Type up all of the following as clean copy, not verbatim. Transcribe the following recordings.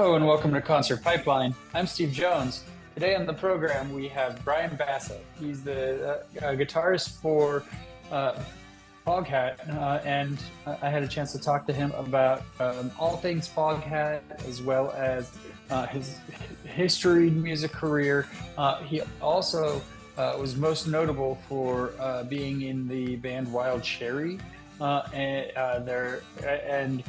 Hello and welcome to Concert Pipeline. I'm Steve Jones. Today on the program we have Bryan Bassett. He's the guitarist for Foghat, and I had a chance to talk to him about all things Foghat, as well as his history, music career. He also was most notable for being in the band Wild Cherry, and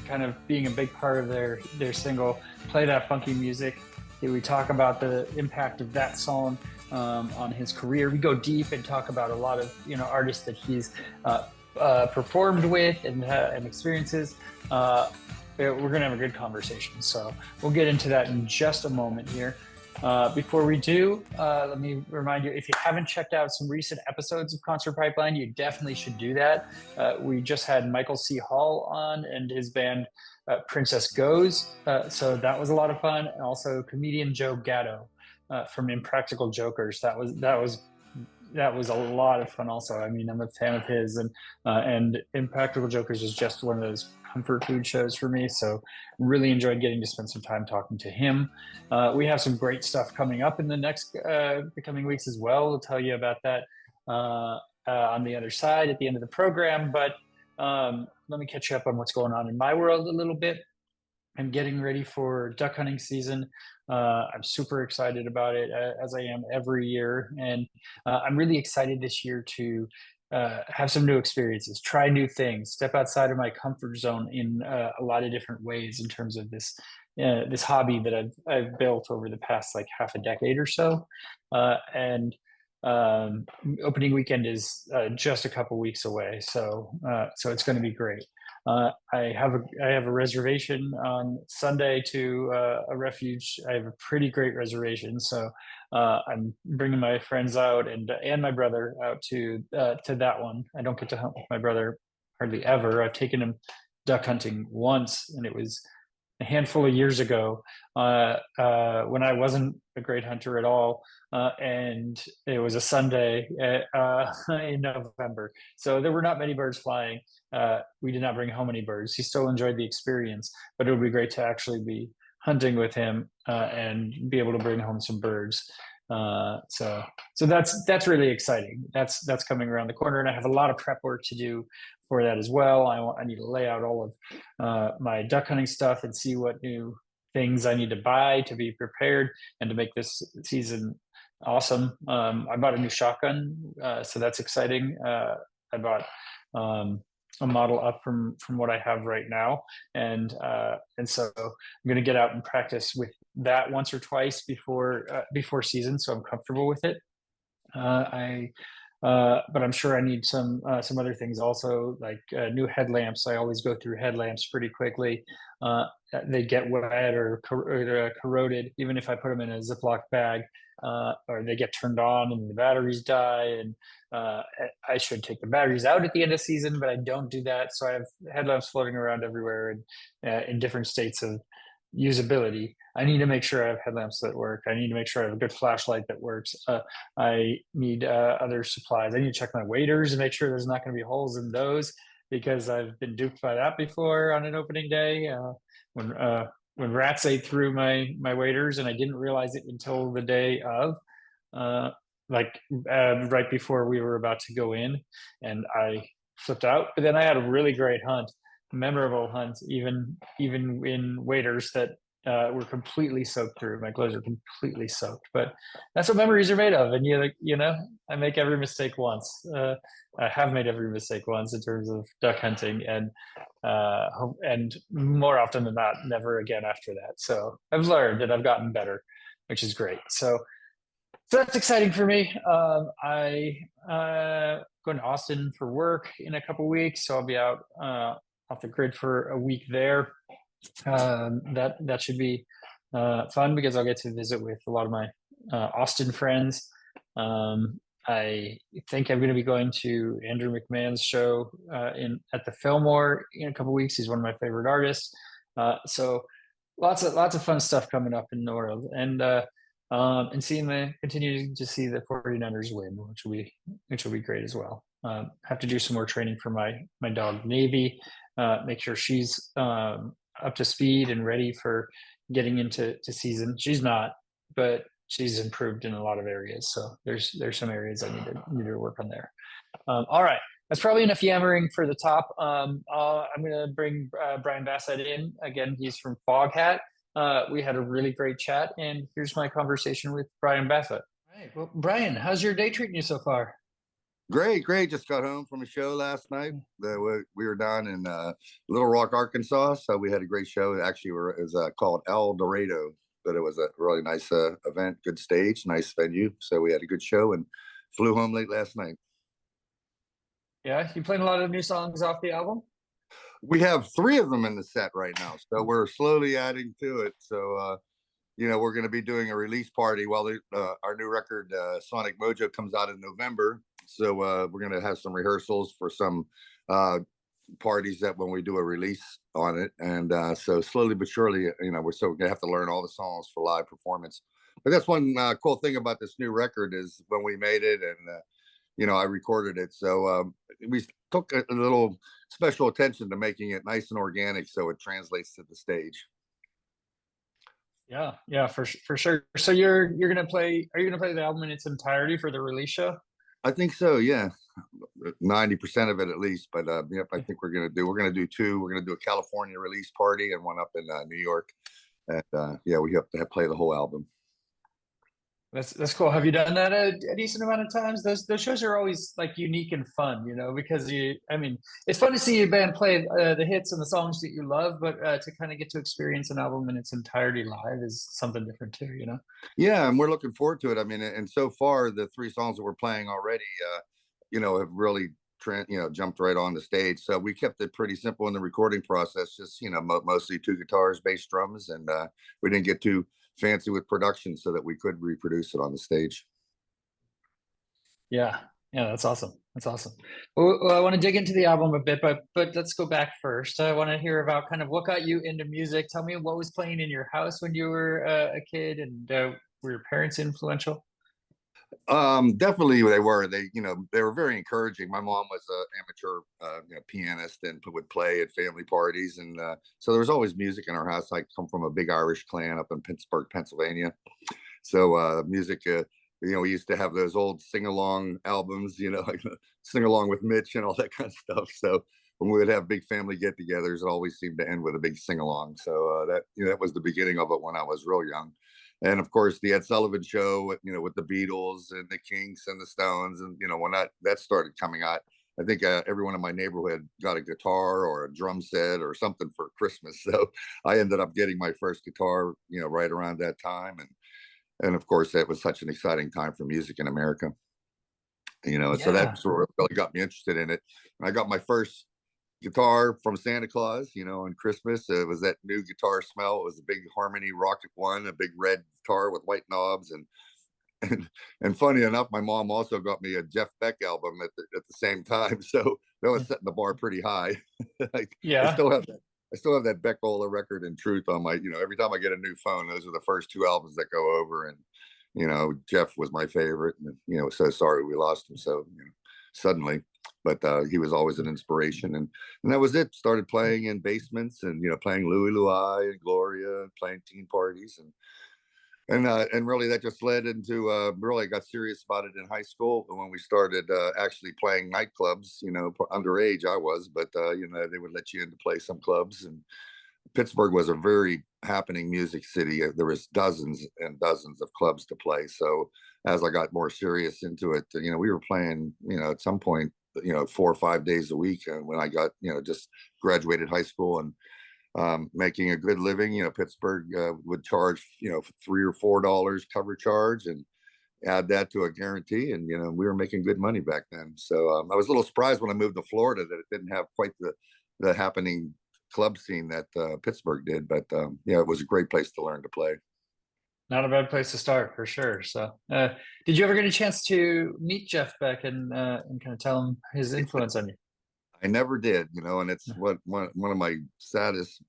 kind of being a big part of their single "Play That Funky Music." We talk about the impact of that song on his career. We go deep and talk about a lot of artists that he's performed with and experiences. We're gonna have a good conversation, so we'll get into that in just a moment here. Before we do, let me remind you, if you haven't checked out some recent episodes of Concert Pipeline, you definitely should do that. We just had Michael C. Hall on and his band Princess Goes, so that was a lot of fun. And also comedian Joe Gatto from Impractical Jokers. That was a lot of fun also. I mean, I'm a fan of his, and Impractical Jokers is just one of those comfort food shows for me, so really enjoyed getting to spend some time talking to him. We have some great stuff coming up in the coming weeks as well. We'll tell you about that on the other side at the end of the program, but let me catch you up on what's going on in my world a little bit. I'm getting ready for duck hunting season. I'm super excited about it, as I am every year. And I'm really excited this year to have some new experiences, try new things, step outside of my comfort zone in a lot of different ways in terms of this hobby that I've built over the past like half a decade or so. And opening weekend is just a couple weeks away, so it's going to be great. I have a reservation on Sunday to a refuge. I have a pretty great reservation, so I'm bringing my friends out and my brother out to that one. I don't get to hunt with my brother hardly ever. I've taken him duck hunting once, and it was a handful of years ago when I wasn't a great hunter at all, and it was a Sunday in November, so there were not many birds flying. We did not bring home any birds. He still enjoyed the experience, but it would be great to actually be hunting with him and be able to bring home some birds. So that's really exciting. That's coming around the corner, and I have a lot of prep work to do for that as well. I need to lay out all of my duck hunting stuff and see what new things I need to buy to be prepared and to make this season awesome. I bought a new shotgun, so that's exciting. I bought a model up from what I have right now, and so I'm going to get out and practice with that once or twice before season, so I'm comfortable with it. But I'm sure I need some other things also, like new headlamps. I always go through headlamps pretty quickly. They get wet or corroded, even if I put them in a Ziploc bag, or they get turned on and the batteries die. And I should take the batteries out at the end of season, but I don't do that. So I have headlamps floating around everywhere and in different states of usability. I need to make sure I have headlamps that work. I need to make sure I have a good flashlight that works. I need other supplies. I need to check my waders and make sure there's not going to be holes in those, because I've been duped by that before on an opening day when rats ate through my waders, and I didn't realize it until the day of, right before we were about to go in, and I flipped out. But then I had a really great hunt, memorable hunt, even in waders that were completely soaked through. My clothes are completely soaked, but that's what memories are made of. And I make every mistake once. I have made every mistake once in terms of duck hunting, and more often than not, never again after that. So I've learned and I've gotten better, which is great. So that's exciting for me. I going to Austin for work in a couple weeks, so I'll be out off the grid for a week there. That should be fun, because I'll get to visit with a lot of my Austin friends. I think I'm going to be going to Andrew McMahon's show at the Fillmore in a couple weeks. He's one of my favorite artists. So lots of fun stuff coming up in the world, and continuing to see the 49ers win, which will be great as well. Have to do some more training for my dog Navy, make sure she's up to speed and ready for getting into season. She's not, but she's improved in a lot of areas. So there's some areas I need to work on there. All right. That's probably enough yammering for the top. I'm going to bring Bryan Bassett in. Again, he's from Foghat. We had a really great chat, and here's my conversation with Bryan Bassett. All right. Well, Bryan, how's your day treating you so far? Great, great. Just got home from a show last night. We were down in Little Rock, Arkansas, so we had a great show. Actually, it was called El Dorado, but it was a really nice event, good stage, nice venue. So we had a good show and flew home late last night. Yeah, you playing a lot of new songs off the album? We have three of them in the set right now, so we're slowly adding to it. So we're going to be doing a release party while our new record, Sonic Mojo, comes out in November. So we're going to have some rehearsals for some parties that when we do a release on it. And so slowly but surely, we're still going to have to learn all the songs for live performance. But that's one cool thing about this new record is when we made it and, I recorded it. So we took a little special attention to making it nice and organic so it translates to the stage. Yeah, for sure. So you're gonna play? Are you gonna play the album in its entirety for the release show? I think so. Yeah, 90% of it at least. But yep, I think we're gonna do two. We're gonna do a California release party and one up in New York. And yeah, we have to play the whole album. That's cool. Have you done that a decent amount of times? Those shows are always like unique and fun, because I mean, it's fun to see a band play the hits and the songs that you love, but to kind of get to experience an album in its entirety live is something different too. Yeah, and we're looking forward to it. I mean, and so far the three songs that we're playing already, have really jumped right on the stage. So we kept it pretty simple in the recording process. Just mostly two guitars, bass, drums, and we didn't get too fancy with production so that we could reproduce it on the stage. Yeah, that's awesome. That's awesome. Well, I want to dig into the album a bit, but let's go back first. I want to hear about kind of what got you into music. Tell me what was playing in your house when you were a kid, and were your parents influential? Definitely they were. They were very encouraging. My mom was an amateur pianist and would play at family parties, and so there was always music in our house. I come from a big Irish clan up in Pittsburgh, Pennsylvania, so music. We used to have those old sing-along albums, like sing along with Mitch and all that kind of stuff. So when we would have big family get-togethers, it always seemed to end with a big sing-along. So that was the beginning of it when I was real young. And of course, the Ed Sullivan Show, with the Beatles and the Kinks and the Stones, and when that started coming out, I think everyone in my neighborhood got a guitar or a drum set or something for Christmas. So I ended up getting my first guitar, right around that time, and of course, that was such an exciting time for music in America. So that sort of really got me interested in it. And I got my first guitar from Santa Claus, on Christmas. It was that new guitar smell. It was a big Harmony Rocket One, a big red guitar with white knobs, and funny enough, my mom also got me a Jeff Beck album at the same time. So that was setting the bar pretty high. I Yeah. still have that Beckola record and Truth on my. Every time I get a new phone, those are the first two albums that go over, and Jeff was my favorite, and so sorry we lost him so suddenly. But he was always an inspiration, and that was it. Started playing in basements, and playing Louie Louie and Gloria, and playing teen parties, and really that just led into really got serious about it in high school when we started actually playing nightclubs. Underage I was, but they would let you in to play some clubs, and Pittsburgh was a very happening music city. There was dozens and dozens of clubs to play. So as I got more serious into it, we were playing, at some point, 4 or 5 days a week. And when I got, just graduated high school and making a good living, Pittsburgh would charge, $3 or $4 cover charge, and add that to a guarantee. And, we were making good money back then. So I was a little surprised when I moved to Florida that it didn't have quite the happening club scene that Pittsburgh did. But it was a great place to learn to play. Not a bad place to start for sure. So, did you ever get a chance to meet Jeff Beck and kind of tell him his influence on you? I never did, and it's one of my saddest.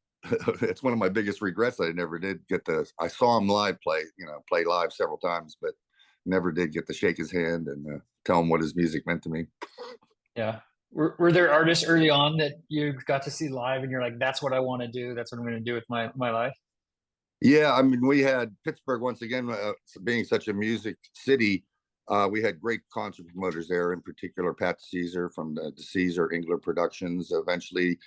It's one of my biggest regrets. I never did get I saw him live play live several times, but never did get to shake his hand and tell him what his music meant to me. Yeah. Were there artists early on that you got to see live and you're like, that's what I want to do. That's what I'm going to do with my life? Yeah, I mean, we had Pittsburgh once again, being such a music city. We had great concert promoters there, in particular Pat Caesar from the Caesar Engler Productions. Eventually,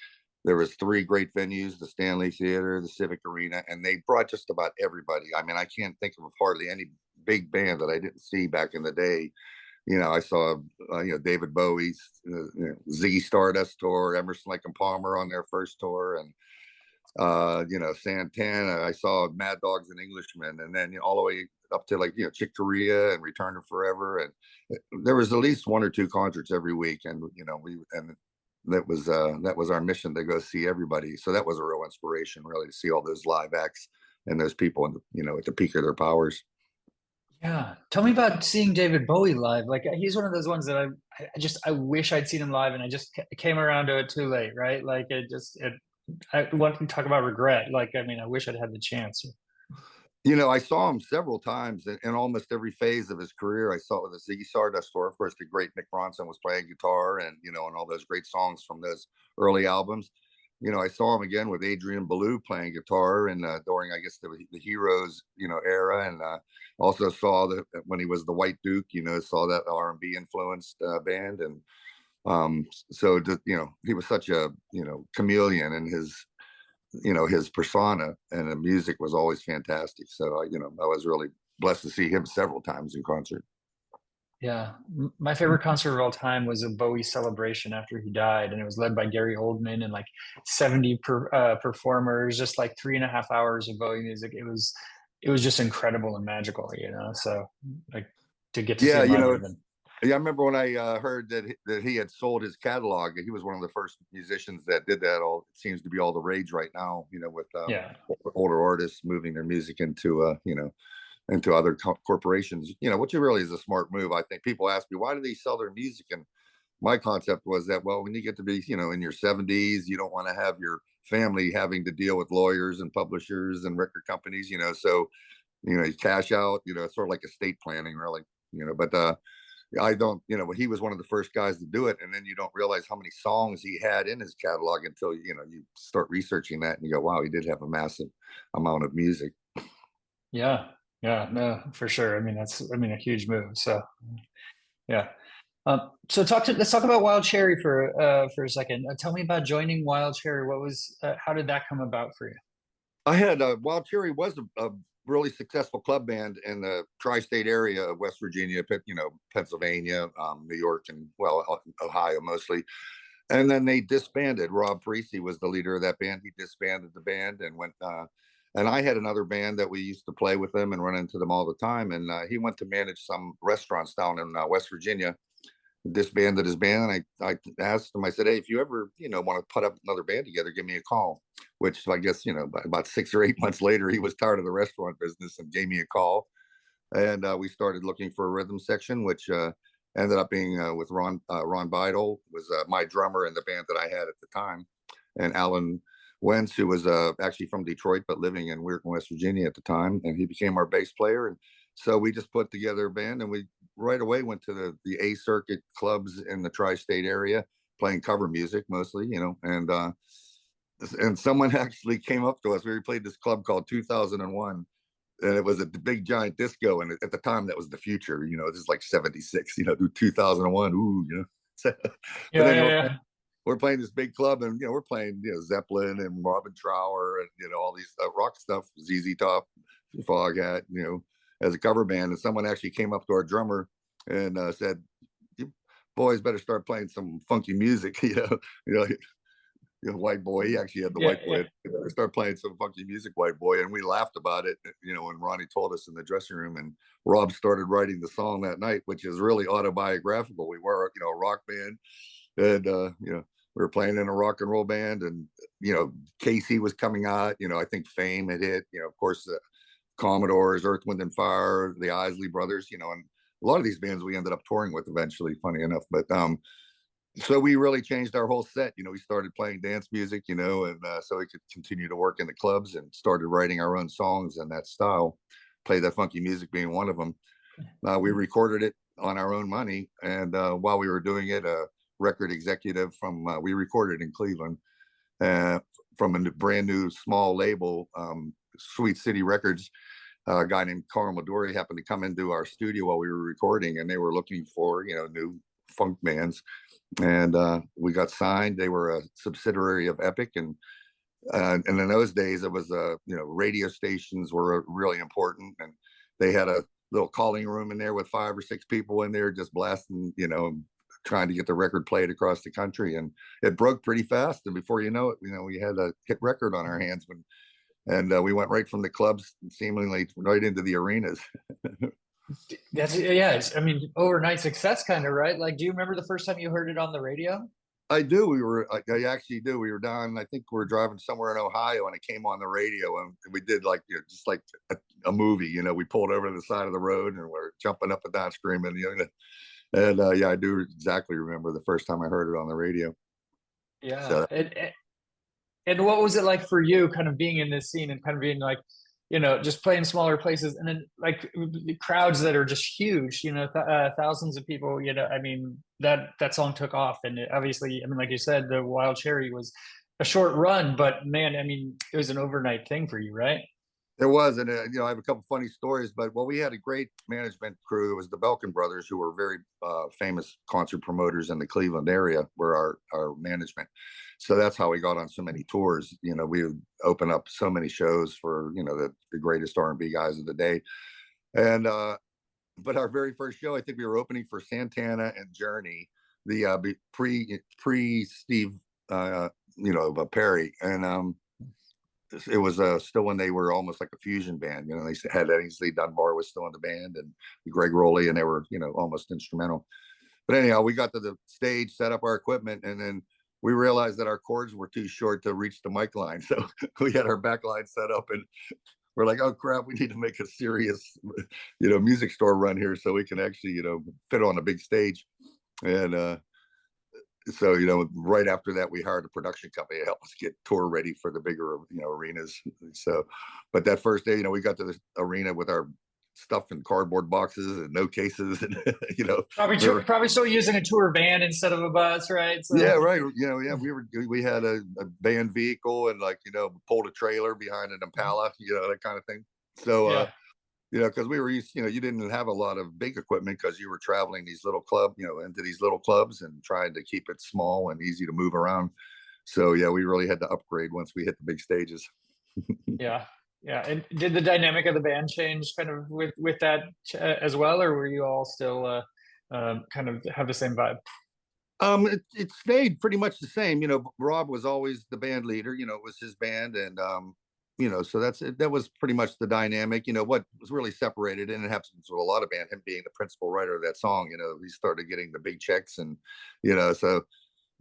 there was three great venues: the Stanley Theater, the Civic Arena, and they brought just about everybody. I mean, I can't think of hardly any big band that I didn't see back in the day. I saw David Bowie's Ziggy Stardust tour, Emerson Lake and Palmer on their first tour, and Santana. I saw Mad Dogs and Englishmen, and then all the way up to like Chick Corea and Return to Forever, and there was at least one or two concerts every week, and that was our mission, to go see everybody. So that was a real inspiration, really, to see all those live acts and those people, at the peak of their powers. Yeah. Tell me about seeing David Bowie live. Like he's one of those ones that I wish I'd seen him live and I just came around to it too late, right? Like I want to talk about regret. Like, I mean, I wish I'd had the chance. I saw him several times in almost every phase of his career. I saw it with the Ziggy Stardust tour. Of course, the great Mick Ronson was playing guitar, and all those great songs from those early albums. I saw him again with Adrian Belew playing guitar, and during, I guess, the Heroes era, and also saw that when he was the White Duke. Saw that R&B influenced band, and so he was such a chameleon in his persona, and the music was always fantastic. So I was really blessed to see him several times in concert. Yeah. My favorite concert of all time was a Bowie celebration after he died, and it was led by Gary Oldman and like 70 performers, just like 3.5 hours of Bowie music. It was just incredible and magical. So like to get to see Yeah, him live would have been. yeah, I remember when I heard that he had sold his catalog. He was one of the first musicians that did that. It seems to be all the rage right now, with Yeah. older artists moving their music into other corporations, which really is a smart move. I think people ask me, why do they sell their music? And my concept was that, well, when you get to be, in your 70s, you don't want to have your family having to deal with lawyers and publishers and record companies, so, you cash out, it's sort of like estate planning, really, but, I don't, he was one of the first guys to do it. And then you don't realize how many songs he had in his catalog until, you start researching that and you go, wow, he did have a massive amount of music. Yeah. Yeah. No, for sure. I mean, a huge move. So yeah. So let's talk about Wild Cherry for a second. Tell me about joining Wild Cherry. How did that come about for you? I had Wild Cherry was a really successful club band in the tri-state area of West Virginia, Pennsylvania, New York, and well, Ohio mostly. And then they disbanded. Rob Parisi was the leader of that band. He disbanded the band and went. And I had another band that we used to play with them and run into them all the time. And he went to manage some restaurants down in West Virginia. Disbanded his band, and I asked him. I said, "Hey, if you ever want to put up another band together, give me a call." Which I guess about 6 or 8 months later, he was tired of the restaurant business and gave me a call, and we started looking for a rhythm section, which ended up being with Ron Beidel was my drummer in the band that I had at the time, and Alan Wentz, who was actually from Detroit but living in Weirton, West Virginia at the time, and he became our bass player. And so we just put together a band, and we right away went to the A circuit clubs in the tri-state area, playing cover music mostly, and someone actually came up to us. We played this club called 2001, and it was a big giant disco. And at the time, that was the future. This is like 76. 2001. Ooh, So, but Yeah, then yeah, yeah. we're playing this big club, and we're playing Zeppelin and Robin Trower and all these rock stuff, ZZ Top, Foghat, as a cover band. And someone actually came up to our drummer and said, "You boys better start playing some funky music." White boy. He actually had the Yeah, white yeah. boy. Start playing some funky music, white boy, and we laughed about it. When Ronnie told us in the dressing room, and Rob started writing the song that night, which is really autobiographical. We were, a rock band, and we were playing in a rock and roll band, and Casey was coming out. I think Fame had hit. Of course, the Commodores, Earth, Wind and Fire, the Isley Brothers. And a lot of these bands we ended up touring with eventually. Funny enough, but so we really changed our whole set. We started playing dance music, and so we could continue to work in the clubs, and started writing our own songs in that style. Play that funky music being one of them. We recorded it on our own money, and while we were doing it, a record executive we recorded in Cleveland, from a brand new small label, Sweet City Records, a guy named Carl Madori happened to come into our studio while we were recording, and they were looking for, new funk bands. And we got signed. They were a subsidiary of Epic, and in those days, it was radio stations were really important, and they had a little calling room in there with 5 or 6 people in there just blasting, trying to get the record played across the country, and it broke pretty fast. And before you know it, we had a hit record on our hands, and we went right from the clubs, seemingly right into the arenas. That's yeah. I mean, overnight success, kind of, right? Like, do you remember the first time you heard it on the radio? I do. I actually do. We were down, I think we were driving somewhere in Ohio, and it came on the radio, and we did like, just like a movie, we pulled over to the side of the road and we're jumping up and down screaming, and yeah, I do exactly remember the first time I heard it on the radio. Yeah. So And what was it like for you, kind of being in this scene and kind of being like, just playing smaller places, and then like the crowds that are just huge, thousands of people, I mean, that song took off, and obviously, I mean, like you said, the Wild Cherry was a short run, but man, I mean, it was an overnight thing for you, right? there was, and I have a couple funny stories, but we had a great management crew. It was the Belkin brothers, who were very famous concert promoters in the Cleveland area, were our management. So that's how we got on so many tours. We would open up so many shows for the greatest R&B guys of the day, and but our very first show, I think we were opening for Santana and Journey, the pre Steve Perry, and it was still when they were almost like a fusion band. They had Ainsley Dunbar was still in the band, and Greg Rowley, and they were almost instrumental. But anyhow, we got to the stage, set up our equipment, and then we realized that our cords were too short to reach the mic line, so we had our back line set up, and we're like, oh crap, we need to make a serious music store run here so we can actually fit on a big stage. And so right after that, we hired a production company to help us get tour ready for the bigger arenas. So, but that first day, we got to the arena with our stuff in cardboard boxes and no cases, and Probably still using a tour van instead of a bus, right? So yeah, right. Yeah, we had a band vehicle, and pulled a trailer behind an Impala, that kind of thing. So yeah. because we were used, you didn't have a lot of big equipment because you were traveling these little into these little clubs and trying to keep it small and easy to move around. So yeah, we really had to upgrade once we hit the big stages. Yeah. Yeah. And did the dynamic of the band change kind of with that as well, or were you all still kind of have the same vibe? It stayed pretty much the same. Rob was always the band leader. It was his band, and so that was pretty much the dynamic. What was really separated, and it happens with a lot of band, him being the principal writer of that song. He started getting the big checks, and so.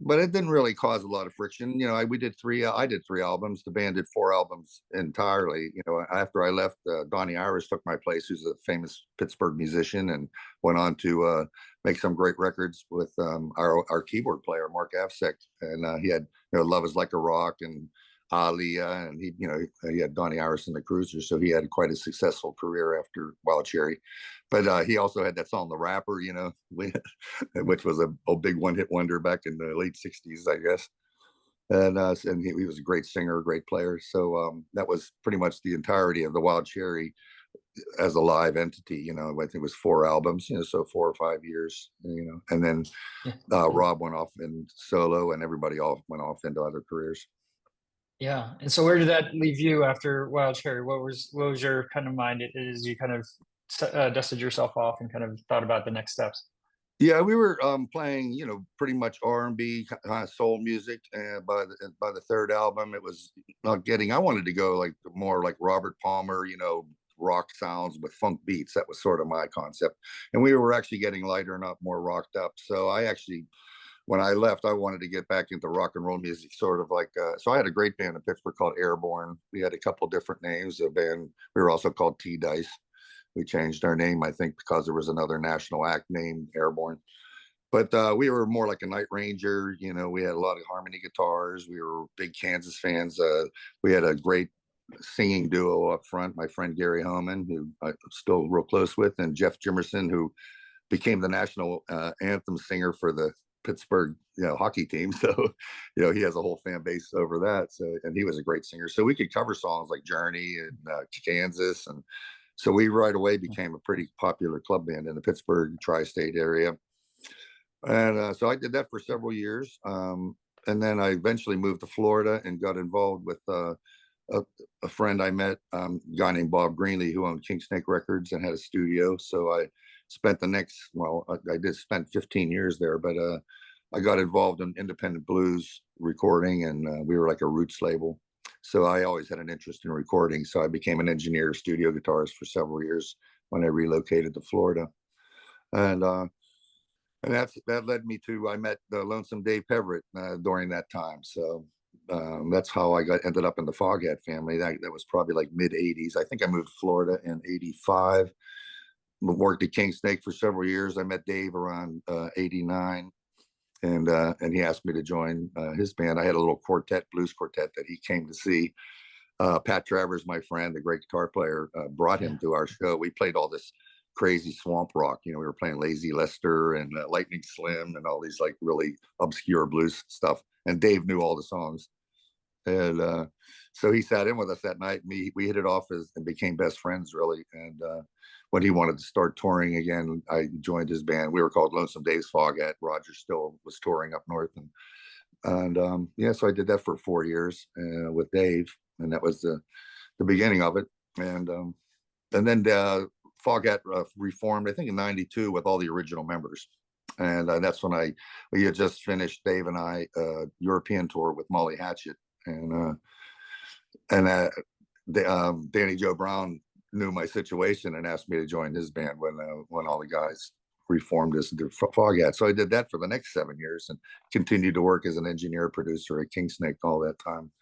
But it didn't really cause a lot of friction. I did 3 albums. The band did 4 albums entirely. After I left, Donnie Iris took my place, who's a famous Pittsburgh musician, and went on to make some great records with our keyboard player, Mark Afsek. And he had, Love Is Like a Rock and Aaliyah, and he had Donnie Iris and the Cruisers, so he had quite a successful career after Wild Cherry. But he also had that song, The Rapper, which was a big one-hit wonder back in the late 60s, I guess. And he was a great singer, great player. So that was pretty much the entirety of the Wild Cherry as a live entity. I think it was 4 albums, so 4 or 5 years, and then Rob went off in solo, and everybody all went off into other careers. Yeah. And so where did that leave you after Wild Cherry? What was your kind of mind as you kind of dusted yourself off and kind of thought about the next steps? Yeah, we were playing, pretty much R&B kind of soul music. And by the 3rd album, it was not getting. I wanted to go like more like Robert Palmer, rock sounds with funk beats. That was sort of my concept. And we were actually getting lighter and up, more rocked up. So I actually, when I left, I wanted to get back into rock and roll music, sort of like. So I had a great band in Pittsburgh called Airborne. We had a couple different names. A band. We were also called T-Dice. We changed our name, I think, because there was another national act named Airborne. But we were more like a Night Ranger. We had a lot of harmony guitars. We were big Kansas fans. We had a great singing duo up front. My friend Gary Homan, who I'm still real close with, and Jeff Jimerson, who became the national anthem singer for the Pittsburgh, hockey team. So, he has a whole fan base over that. So, and he was a great singer. So we could cover songs like Journey and Kansas. And so we right away became a pretty popular club band in the Pittsburgh tri-state area. And so I did that for several years. And then I eventually moved to Florida and got involved with a friend I met, a guy named Bob Greenlee, who owned King Snake Records and had a studio. So I spent I did spend 15 years there, but I got involved in independent blues recording, and we were like a roots label. So I always had an interest in recording. So I became an engineer, studio guitarist for several years when I relocated to Florida. And that led me to, I met Lonesome Dave Peverett during that time. So that's how I ended up in the Foghat family. That was probably like mid 80s. I think I moved to Florida in 85. Worked at King Snake for several years. I met Dave around 89, and he asked me to join his band. I had a little blues quartet that he came to see. Pat Travers, my friend, the great guitar player, brought him to our show. We played all this crazy swamp rock. We were playing Lazy Lester and Lightning Slim and all these like really obscure blues stuff. And Dave knew all the songs. And so he sat in with us that night. We hit it off and became best friends, really. And when he wanted to start touring again, I joined his band. We were called Lonesome Dave's Foghat. Roger still was touring up north, and so I did that for 4 years with Dave, and that was the beginning of it. And then Foghat reformed, I think, in '92 with all the original members. And that's when we had just finished, Dave and I, European tour with Molly Hatchet. And Danny Joe Brown knew my situation and asked me to join his band when all the guys reformed us into Foghat. So I did that for the next 7 years and continued to work as an engineer producer at King Snake all that time.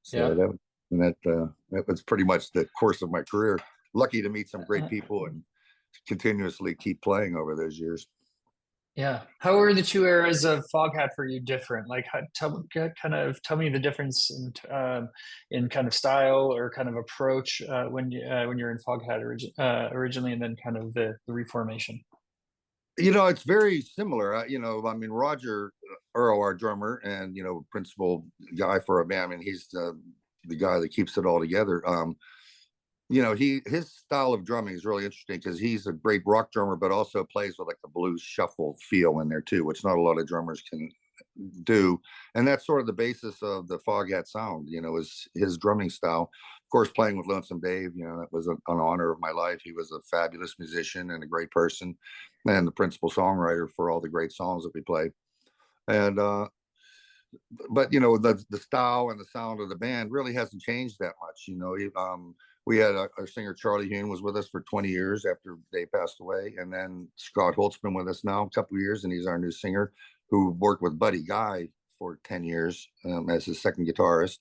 So that was pretty much the course of my career. Lucky to meet some great people and continuously keep playing over those years. Yeah. How are the two eras of Foghat for you different? Like, tell me the difference in kind of style or kind of approach when you're in Foghat originally, and then kind of the reformation. It's very similar. I mean, Roger Earl, our drummer and principal guy for our band. I mean, he's the guy that keeps it all together. His style of drumming is really interesting because he's a great rock drummer, but also plays with like a blues shuffle feel in there too, which not a lot of drummers can do. And that's sort of the basis of the Foghat sound, is his drumming style. Of course, playing with Lonesome Dave, that was an honor of my life. He was a fabulous musician and a great person, and the principal songwriter for all the great songs that we played. And but the style and the sound of the band really hasn't changed that much. We had our singer Charlie Hune was with us for 20 years after they passed away, and then Scott Holt's been with us now a couple of years, and he's our new singer who worked with Buddy Guy for 10 years as his second guitarist.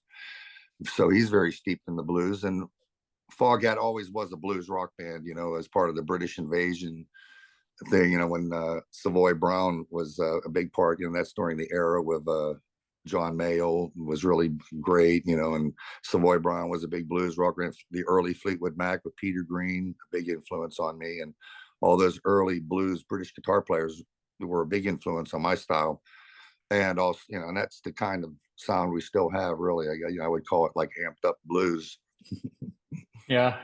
So he's very steeped in the blues. And Foghat always was a blues rock band, as part of the British invasion thing. When Savoy Brown was a big part. That's during the era with John Mayall was really great, and Savoy Brown was a big blues rocker. And the early Fleetwood Mac with Peter Green, a big influence on me, and all those early blues British guitar players were a big influence on my style. And also, and that's the kind of sound we still have, really. I would call it like amped up blues. Yeah.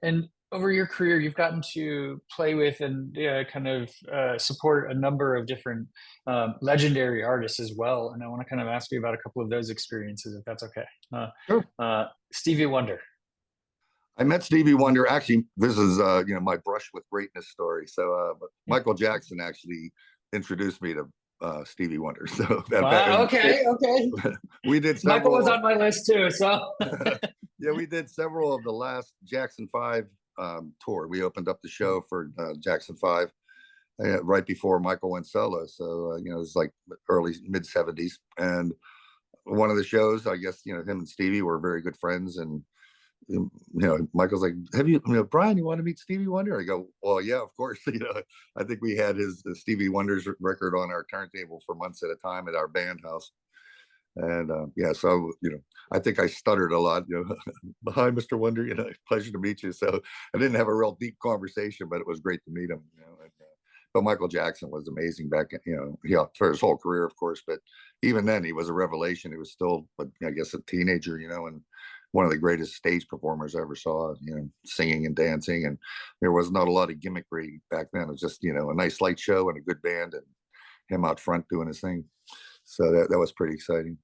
And over your career, you've gotten to play with and kind of support a number of different legendary artists as well. And I want to kind of ask you about a couple of those experiences, if that's okay. Sure. Stevie Wonder. I met Stevie Wonder. Actually, this is my brush with greatness story. So Michael Jackson actually introduced me to Stevie Wonder. So wow. Okay. We did several. Michael was on my list too. So yeah, we did several of the last Jackson 5 tour. We opened up the show for Jackson 5 right before Michael went solo. So it was like early mid 70s. And one of the shows, I guess him and Stevie were very good friends. And Michael's like, have you, Bryan, you want to meet Stevie Wonder? I go, well, yeah, of course. I think we had his Stevie Wonder's record on our turntable for months at a time at our band house. And so I think I stuttered a lot. Hi, Mr. Wonder. Pleasure to meet you. So I didn't have a real deep conversation, but it was great to meet him. But Michael Jackson was amazing back, for his whole career, of course. But even then, he was a revelation. He was still, I guess, a teenager, and one of the greatest stage performers I ever saw, singing and dancing. And there was not a lot of gimmickry back then. It was just, a nice light show and a good band and him out front doing his thing. So that was pretty exciting.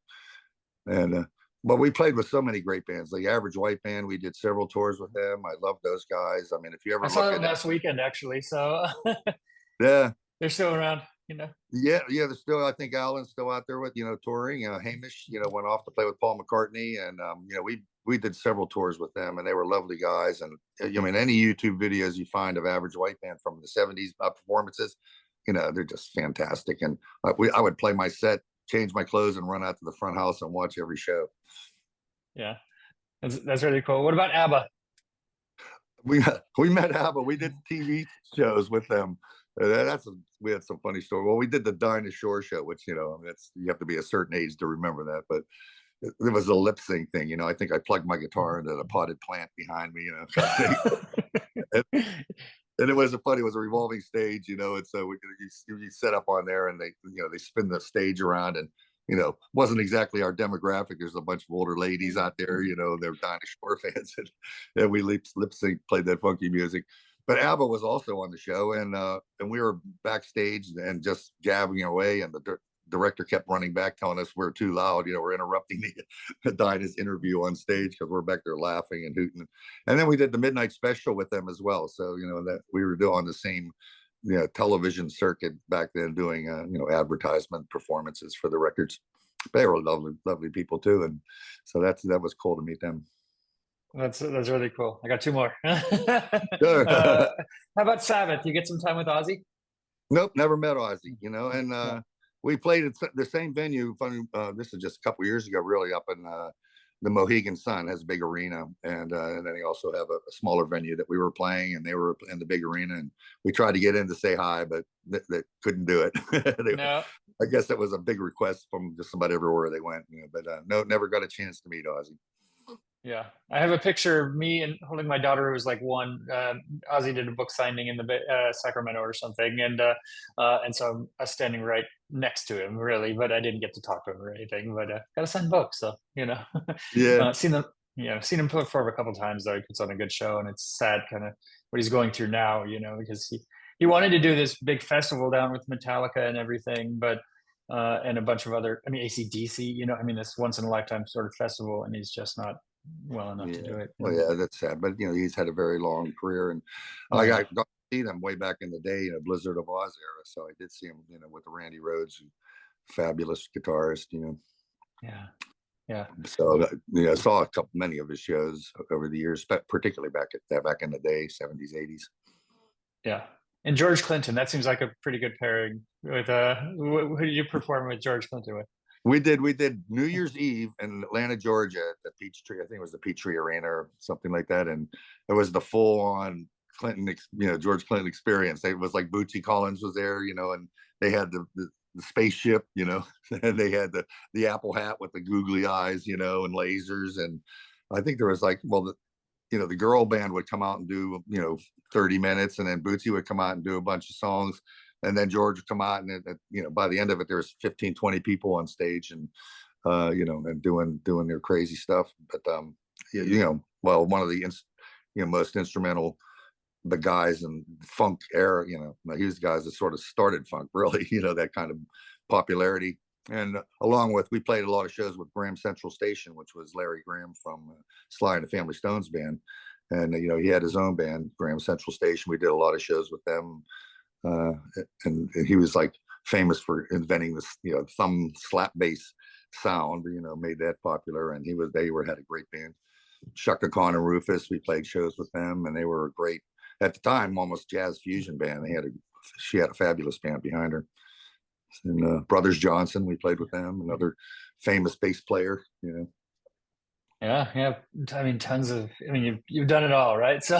And, but we played with so many great bands, like Average White Band. We did several tours with them. I love those guys. I mean, if you ever I saw look them at last weekend, actually. So yeah, they're still around, yeah, there's still, I think Alan's still out there with, touring. Hamish, went off to play with Paul McCartney, and we did several tours with them, and they were lovely guys. And I mean, any YouTube videos you find of Average White Band from the '70s performances, they're just fantastic. And I would play my set, change my clothes, and run out to the front house and watch every show. Yeah, that's really cool. What about ABBA? We met ABBA. We did TV shows with them. We had some funny story. Well, we did the Dinah Shore show, which that's, you have to be a certain age to remember that, but it was a lip sync thing. I think I plugged my guitar into the potted plant behind me, and it was it was a revolving stage, and so you set up on there, and they spin the stage around, and wasn't exactly our demographic. There's a bunch of older ladies out there, they're Dinah Shore fans, and we lip sync, played that funky music. But ABBA was also on the show, and we were backstage and just gabbing away, and the director kept running back, telling us we're too loud. We're interrupting the Dinah's interview on stage because we're back there laughing and hooting. And then we did the midnight special with them as well. So that we were doing the same television circuit back then, doing advertisement performances for the records. They were lovely people too, and so that was cool to meet them. That's really cool. I got two more. Sure. How about Sabbath? You get some time with Ozzy? Nope, never met Ozzy. And we played at the same venue. Funny, this is just a couple years ago, really, up in the Mohegan Sun. Has a big arena, and then they also have a smaller venue that we were playing, and they were in the big arena, and we tried to get in to say hi, but they couldn't do it. No. I guess that was a big request from just about everywhere they went. But no, never got a chance to meet Ozzy. Yeah, I have a picture of me and holding my daughter who was like one. Ozzy did a book signing in the Sacramento or something, and so I was standing right next to him, really, but I didn't get to talk to him or anything. But got to sign books, so Yeah. seen him perform a couple of times though. He puts on a good show, and it's sad kind of what he's going through now, because he wanted to do this big festival down with Metallica and everything, but and a bunch of other, AC/DC, this once in a lifetime sort of festival, and he's just not well enough to do it. Well, yeah, that's sad, but he's had a very long career, and I got to see them way back in the day, Blizzard of Oz era. So I did see him, with the Randy Rhoads, fabulous guitarist, Yeah. So I saw many of his shows over the years, particularly back in the day, 70s, 80s. Yeah. And George Clinton, that seems like a pretty good pairing with who did you perform with George Clinton with? We did New Year's Eve in Atlanta, Georgia, at the Peachtree. I think it was the Peachtree Arena or something like that, and it was the full-on Clinton, George Clinton experience. It was like Bootsy Collins was there, and they had the spaceship, and they had the apple hat with the googly eyes, and lasers, and I think there was the girl band would come out and do 30 minutes, and then Bootsy would come out and do a bunch of songs. And then George would come out, and by the end of it, there was 15, 20 people on stage, and and doing their crazy stuff. But one of the most instrumental, the guys in funk era, he was the guys that sort of started funk, really, that kind of popularity. And along with, we played a lot of shows with Graham Central Station, which was Larry Graham from Sly and the Family Stones band, and he had his own band, Graham Central Station. We did a lot of shows with them. And he was famous for inventing this, thumb slap bass sound, made that popular. And they had a great band. Chaka Khan and Rufus, we played shows with them, and they were a great, at the time, almost jazz fusion band. She had a fabulous band behind her. And Brothers Johnson, we played with them, another famous bass player, Yeah. Tons of, you've done it all, right? So,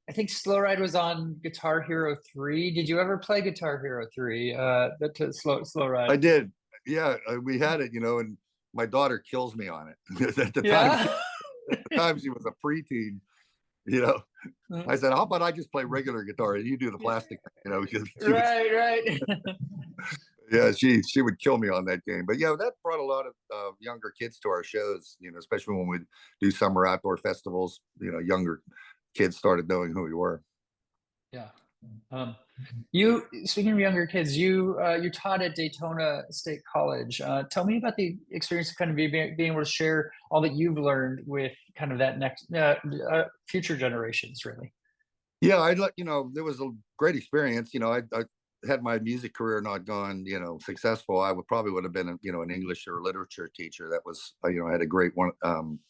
I think Slow Ride was on Guitar Hero 3. Did you ever play Guitar Hero 3? Slow Ride. I did. Yeah, we had it, and my daughter kills me on it. At the time she was a preteen, Mm. I said, how about I just play regular guitar and you do the plastic, because Right, right. yeah, she would kill me on that game. But yeah, that brought a lot of younger kids to our shows, especially when we do summer outdoor festivals. Younger kids started knowing who we were. Yeah. Um, you speaking of younger kids, you taught at Daytona State College. Tell me about the experience of kind of being able to share all that you've learned with kind of that next future generations, really. Yeah, there was a great experience. I had my music career not gone, successful, I would have been, an English or literature teacher. That was, I had a great one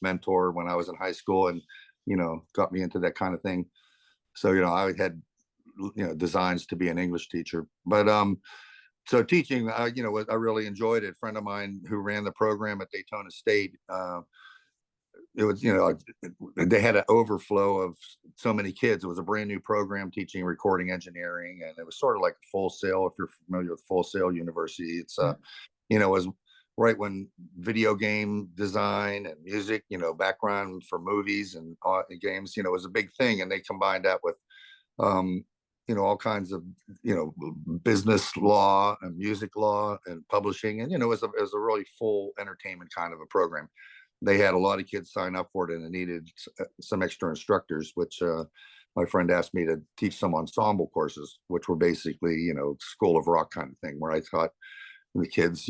mentor when I was in high school, and got me into that kind of thing. So I had designs to be an English teacher, but so teaching, I really enjoyed it. A friend of mine who ran the program at Daytona State, it was, they had an overflow of so many kids. It was a brand new program teaching recording engineering, and it was sort of like Full Sail. If you're familiar with Full Sail University, it's Mm. it was right when video game design and music, background for movies and games, was a big thing, and they combined that with um, all kinds of, business law and music law and publishing. And, it was a really full entertainment kind of a program. They had a lot of kids sign up for it, and it needed some extra instructors, which my friend asked me to teach some ensemble courses, which were basically, School of Rock kind of thing, where I taught the kids,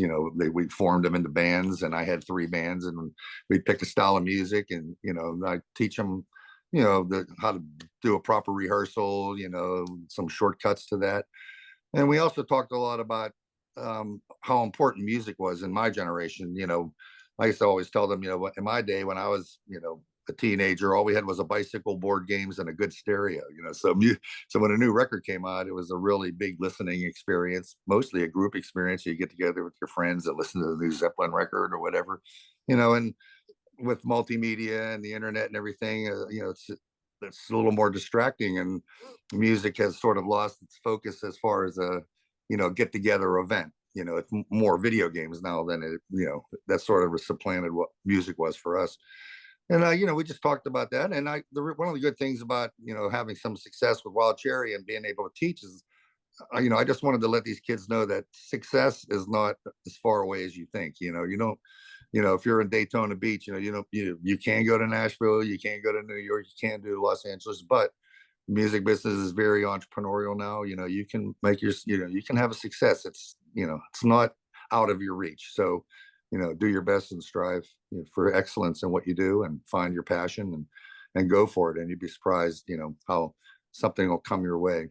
we formed them into bands, and I had 3 bands, and we'd pick a style of music, and, I teach them, how to do a proper rehearsal, some shortcuts to that. And we also talked a lot about how important music was in my generation. I used to always tell them, in my day when I was, a teenager, all we had was a bicycle, board games, and a good stereo. So when a new record came out, it was a really big listening experience, mostly a group experience. You get together with your friends and listen to the new Zeppelin record or whatever, and with multimedia and the internet and everything, it's a little more distracting, and music has sort of lost its focus as far as a, get together event. It's more video games now than it, that sort of supplanted what music was for us. And we just talked about that. And one of the good things about having some success with Wild Cherry and being able to teach is, I just wanted to let these kids know that success is not as far away as you think. You don't, if you're in Daytona Beach, you can go to Nashville, you can't go to New York, you can't do Los Angeles, but music business is very entrepreneurial now. You can make you can have a success. It's not out of your reach. So, do your best and strive for excellence in what you do, and find your passion, and go for it. And you'd be surprised, how something will come your way.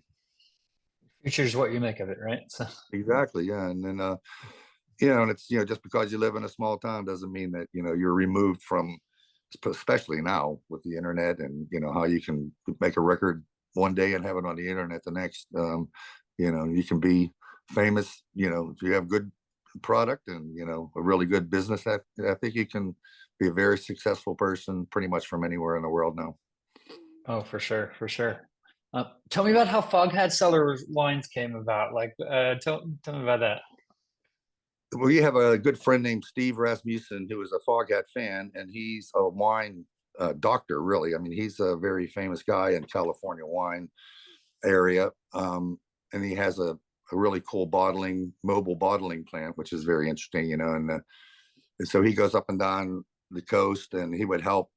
Future is what you make of it, right? So, Exactly. Yeah. And then, and it's, just because you live in a small town doesn't mean that, you're removed from, especially now with the internet, and, how you can make a record one day and have it on the internet the next. You can be famous, if you have good product and, a really good business. I think you can be a very successful person pretty much from anywhere in the world now. oh, for sure, for sure. Tell me about how Foghat Cellars Wines came about. Like, tell me about that. We have a good friend named Steve Rasmussen who is a Foghat fan, and he's a wine doctor, really. I mean, he's a very famous guy in California wine area, and he has a really cool mobile bottling plant, which is very interesting, and so he goes up and down the coast, and he would help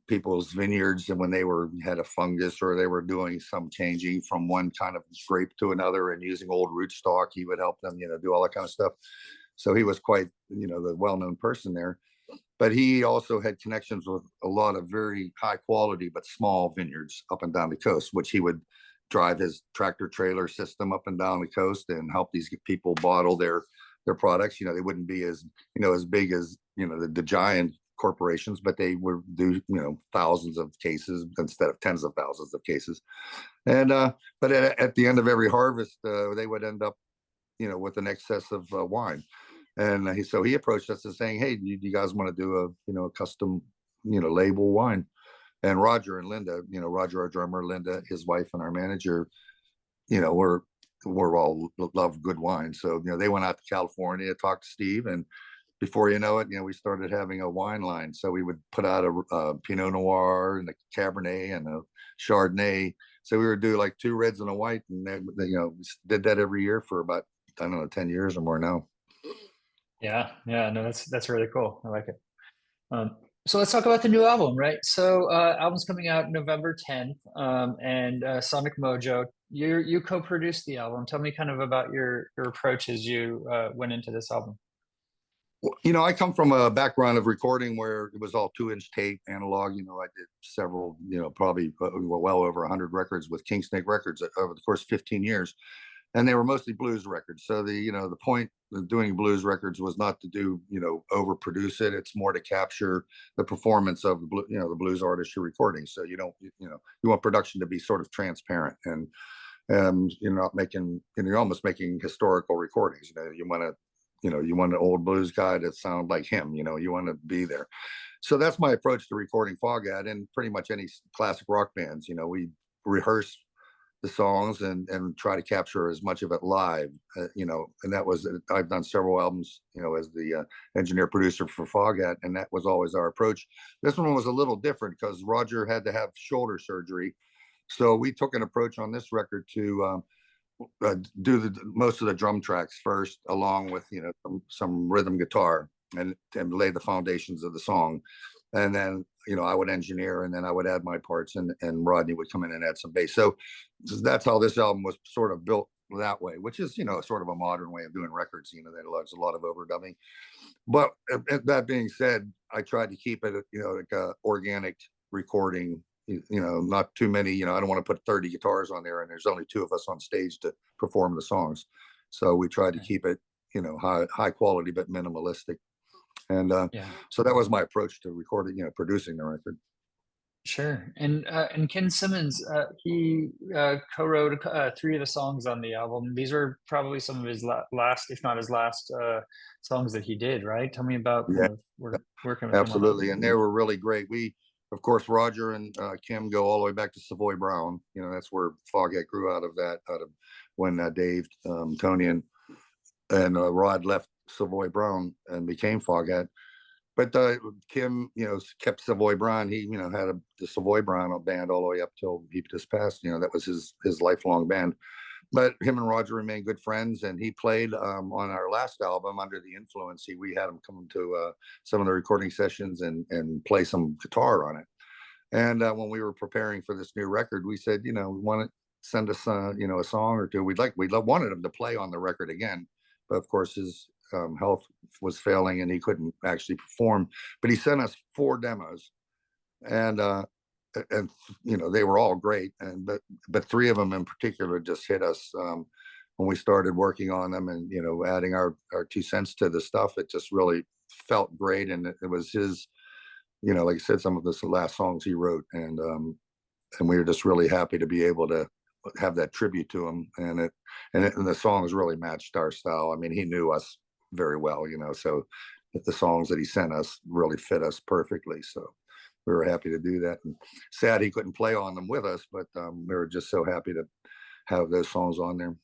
people's vineyards, and when they had a fungus, or they were doing some changing from one kind of grape to another and using old rootstock, he would help them, do all that kind of stuff. So he was quite, the well-known person there. But he also had connections with a lot of very high quality but small vineyards up and down the coast, which he would drive his tractor trailer system up and down the coast and help these people bottle their products. They wouldn't be as as big as the giant corporations, but they would do thousands of cases instead of tens of thousands of cases. And but at the end of every harvest, they would end up with an excess of wine. And so he approached us as saying, hey, do you guys want to do a custom label wine? And Roger and Linda, Roger, our drummer, Linda, his wife, and our manager, we're all love good wine. So they went out to California, talked to Steve, and before you know it, we started having a wine line. So we would put out a Pinot Noir and a Cabernet and a Chardonnay. So we would do like 2 reds and a white, and then, we did that every year for about, I don't know, 10 years or more now. Yeah, yeah, no, that's really cool. I like it. So let's talk about the new album, right? So album's coming out November 10th, and Sonic Mojo. You co-produced the album. Tell me kind of about your approach as you went into this album. Well, I come from a background of recording where it was all 2-inch tape, analog. I did several, probably well over 100 records with King Snake Records over the course of 15 years, and they were mostly blues records. So the point of doing blues records was not to do, overproduce it. It's more to capture the performance of the blues artist you're recording. So you don't, you want production to be sort of transparent, and you're not making, you're almost making historical recordings. You want an old blues guy that sound like him. You want to be there. So that's my approach to recording Foghat, and pretty much any classic rock bands. We rehearse the songs and try to capture as much of it live. And that was, I've done several albums, as the engineer producer for Foghat, and that was always our approach. This one was a little different because Roger had to have shoulder surgery, so we took an approach on this record to do most of the drum tracks first, along with some rhythm guitar, and lay the foundations of the song. And then I would engineer, and then I would add my parts, and Rodney would come in and add some bass. So that's how this album was sort of built that way, which is sort of a modern way of doing records. That allows a lot of overdubbing. But that being said, I tried to keep it like a organic recording. Not too many. I don't want to put 30 guitars on there, and there's only 2 of us on stage to perform the songs. So we tried to keep it, high quality but minimalistic. And Yeah, so that was my approach to recording, producing the record. sure. And Ken Simmons, he co-wrote 3 of the songs on the album. These were probably some of his last, if not his last, songs that he did. Right? Tell me about Yeah, kind of working with him on that. absolutely. And they were really great. Of course, Roger and Kim go all the way back to Savoy Brown. That's where Foghat grew out of when Dave, Tony, and Rod left Savoy Brown and became Foghat. But Kim, kept Savoy Brown. He, had the Savoy Brown band all the way up till he just passed. That was his lifelong band. But him and Roger remained good friends, and he played on our last album, Under the Influence. We had him come to some of the recording sessions and play some guitar on it. And when we were preparing for this new record, we said, we want to send us, a song or two. We wanted him to play on the record again, but of course his health was failing and he couldn't actually perform. But he sent us 4 demos, and they were all great, but 3 of them in particular just hit us when we started working on them, and adding our 2 cents to the stuff. It just really felt great, and it was his, like I said, some of the last songs he wrote, and we were just really happy to be able to have that tribute to him, and the songs really matched our style. I mean, he knew us very well, so the songs that he sent us really fit us perfectly. So we were happy to do that, and sad he couldn't play on them with us, but we were just so happy to have those songs on there.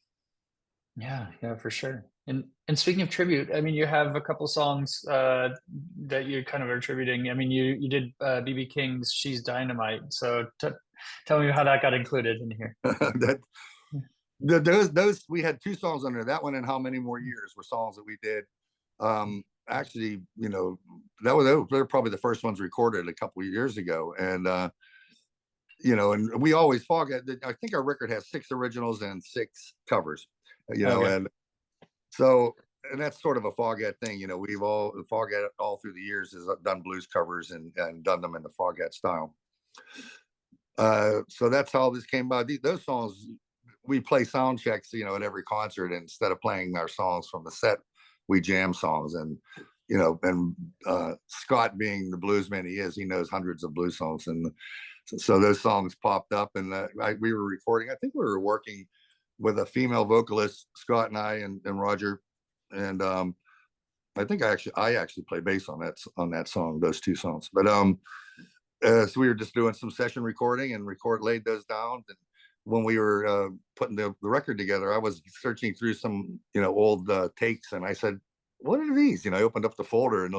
Yeah, yeah, for sure. And speaking of tribute, I mean, you have a couple songs that you kind of are attributing. I mean, you did BB King's "She's Dynamite." So tell me how that got included in here. that those we had 2 songs under that one, and How Many More Years were songs that we did. Actually, they're probably the first ones recorded a couple of years ago, and and we always Foghat. I think our record has 6 originals and 6 covers. Okay. And so, and that's sort of a Foghat thing. Foghat all through the years has done blues covers and done them in the Foghat style. So that's how this came by. Those songs, we play sound checks, at every concert, and instead of playing our songs from the set, we jam songs. And Scott, being the bluesman he is, he knows hundreds of blues songs, and so those songs popped up, and we were recording. I think we were working with a female vocalist, Scott and I, and Roger, and I think I actually play bass on that song, those 2 songs. But so we were just doing some session recording and laid those down. And when we were putting the record together, I was searching through some old takes, and I said, what are these? I opened up the folder and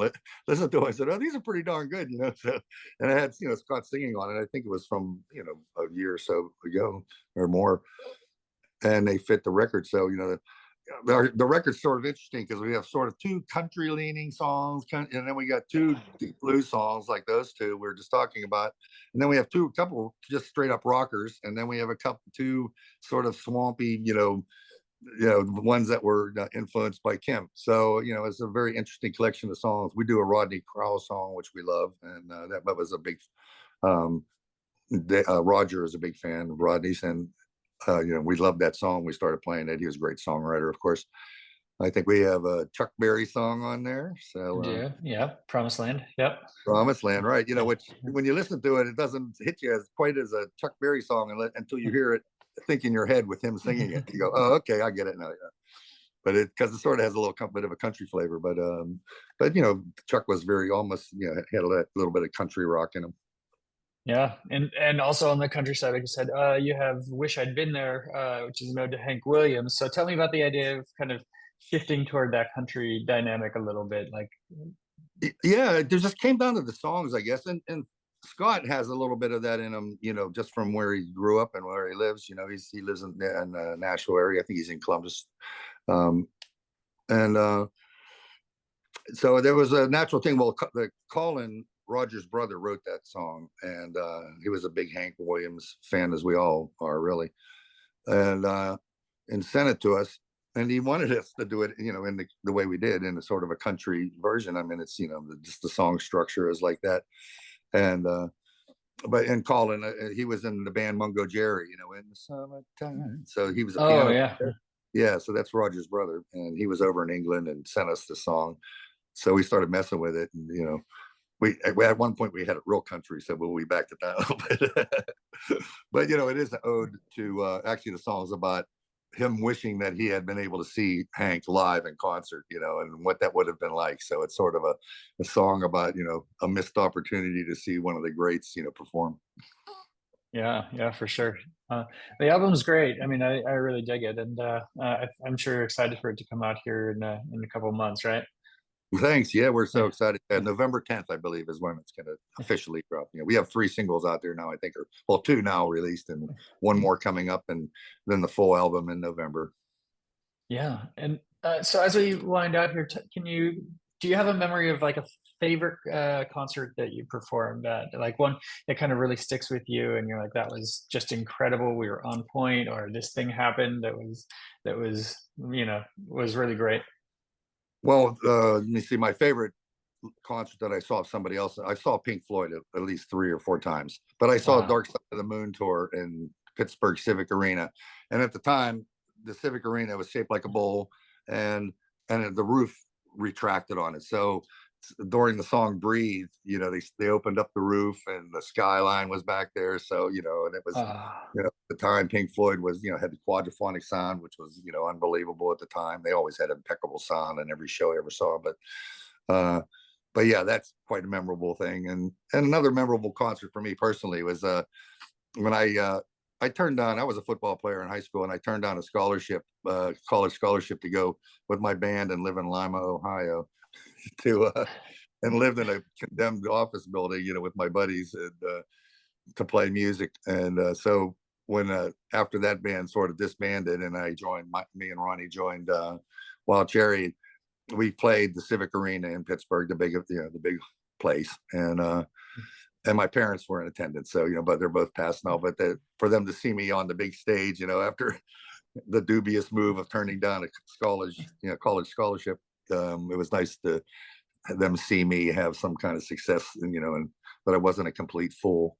listened to it. I said, oh, these are pretty darn good, So, and I had, Scott singing on it. I think it was from, a year or so ago or more. And they fit the record. So, the record's sort of interesting because we have sort of two country leaning songs, and then we got two deep blues songs like those two we're just talking about, and then we have couple just straight up rockers, and then we have two sort of swampy, ones that were influenced by Kim. So it's a very interesting collection of songs. We do a Rodney Crowell song which we love, and that was a big. Roger is a big fan of Rodney's, and we loved that song. We started playing it. He was a great songwriter, of course. I think we have a Chuck Berry song on there. So yeah, Promised Land. Yep. Promised Land, right? Which when you listen to it, it doesn't hit you as quite as a Chuck Berry song until you hear it, think in your head with him singing it. You go, oh, okay, I get it now. Yeah. But because it sort of has a little bit of a country flavor, but Chuck was very almost had a little bit of country rock in him. Yeah, and also on the countryside, like you said, you have "Wish I'd Been There," which is an ode to Hank Williams. So tell me about the idea of kind of shifting toward that country dynamic a little bit. Like, yeah, it just came down to the songs, I guess, and Scott has a little bit of that in him, just from where he grew up and where he lives. He lives in the Nashville area. I think he's in Columbus, and so there was a natural thing. Well, Colin Roger's brother wrote that song, and he was a big Hank Williams fan, as we all are, really, and sent it to us. And he wanted us to do it, in the way we did, in a sort of a country version. I mean, it's just the song structure is like that, and Colin, he was in the band Mungo Jerry, in the summertime. So he was a piano yeah, player. Yeah. So that's Roger's brother, and he was over in England and sent us the song. So we started messing with it, and we at one point we had it real country, so we'll be back to that a little bit. But it is an ode to actually the song's about him wishing that he had been able to see Hank live in concert, and what that would have been like. So it's sort of a song about a missed opportunity to see one of the greats perform. yeah, for sure. The album's great. I mean, I really dig it, and I'm sure you're excited for it to come out here in a couple of months, right? Thanks. Yeah, we're so excited. November 10th, I believe, is when it's going to officially drop. We have 3 singles out there now, I think, or 2 now released, and 1 more coming up, and then the full album in November. Yeah, and so as we wind out here, do you have a memory of like a favorite concert that you performed at, like one that kind of really sticks with you, and you're like, that was just incredible, we were on point, or this thing happened that was really great? Well, let me see. My favorite concert that I saw of somebody else, I saw Pink Floyd at least 3 or 4 times, but I saw Wow. Dark Side of the Moon tour in Pittsburgh Civic Arena, and at the time, the Civic Arena was shaped like a bowl, and the roof retracted on it. So during the song "Breathe," they opened up the roof, and the skyline was back there. So and it was. At the time, Pink Floyd was, had the quadraphonic sound, which was, unbelievable at the time. They always had impeccable sound in every show I ever saw. But yeah, that's quite a memorable thing. And another memorable concert for me personally was when I turned down. I was a football player in high school, and I turned down a scholarship, college scholarship, to go with my band and live in Lima, Ohio, and lived in a condemned office building, with my buddies, and to play music. And so when after that band sort of disbanded, and I joined, me and Ronnie joined Wild Cherry, we played the Civic Arena in Pittsburgh, the big place, and my parents were in attendance. So but they're both passed now. But for them to see me on the big stage, after the dubious move of turning down a college scholarship, it was nice to have them see me have some kind of success, and but I wasn't a complete fool.